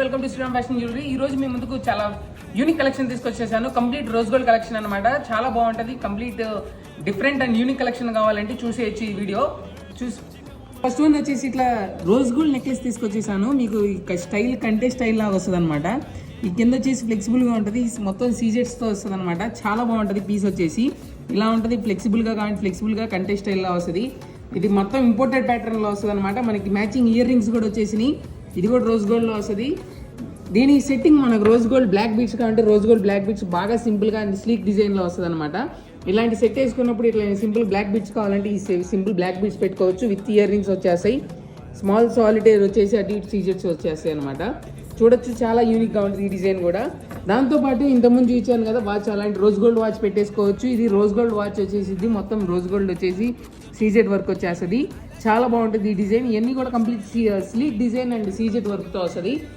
Welcome to Sriram fashion jewellery. ఈ రోజు మీ ముందుకు చాలా యూనిక్ కలెక్షన్ తీసుకొచ్చేసాను. కంప్లీట్ రోజ్ గోల్డ్ కలెక్షన్ అనమాట. చాలా బాగుంటుంది. Complete different and unique collection కావాలంటే చూసేయచ్చు ఈ వీడియో. ఫస్ట్ వన్ వచ్చేసి ఇట్లా రోజ్ గోల్డ్ నెక్లెస్ తీసుకొచ్చేసాను. మీకు స్టైల్ కంటే స్టైల్ లాగా వస్తుంది అనమాట. ఈ కింద వచ్చేసి ఫ్లెక్సిబుల్గా ఉంటుంది. మొత్తం సీజెట్స్తో వస్తుంది అనమాట. చాలా బాగుంటుంది. పీస్ వచ్చేసి ఇలా ఉంటుంది. ఫ్లెక్సిబుల్గా కానీ ఫ్లెక్సిబుల్గా కంటే స్టైల్లా వస్తుంది. ఇది మొత్తం ఇంపోర్టెడ్ ప్యాటర్న్లో వస్తుంది అనమాట. మనకి మ్యాచింగ్ ఇయర్ రింగ్స్ కూడా వచ్చేసినాయి. ఇది కూడా రోజ్ గోల్డ్లో వస్తుంది. దీని సెట్టింగ్ మనకు రోజ్ గోల్డ్ బ్లాక్ బీట్స్ కావాలంటే రోజ్ గోల్డ్ బ్లాక్ బీట్స్ బాగా సింపుల్గా అండ్ స్లీక్ డిజైన్లో వస్తుంది అనమాట. ఇలాంటి సెట్ వేసుకున్నప్పుడు ఇట్లా సింపుల్ బ్లాక్ బీట్స్ కావాలంటే ఈ సింపుల్ బ్లాక్ బీట్స్ పెట్టుకోవచ్చు. విత్ ఇయర్ రింగ్స్ వచ్చేస్తాయి. స్మాల్ సాలిటేర్ వచ్చేసి అటు ఇటు సీజెట్స్ వచ్చేస్తాయి అనమాట. చూడొచ్చు, చాలా యూనిక్గా ఉంటుంది ఈ డిజైన్ కూడా. దాంతోపాటు ఇంతకుముందు చూపించాను కదా వాచ్, అలాంటి రోజ్ గోల్డ్ వాచ్ పెట్టేసుకోవచ్చు. ఇది రోజ్ గోల్డ్ వాచ్ వచ్చేసి మొత్తం రోజ్ గోల్డ్ వచ్చేసి సీజెట్ వర్క్ వచ్చేస్తుంది. చాలా బాగుంటుంది ఈ డిజైన్. ఇవన్నీ కూడా కంప్లీట్ స్లీక్ డిజైన్ అండ్ సీజెట్ వర్క్తో వస్తుంది.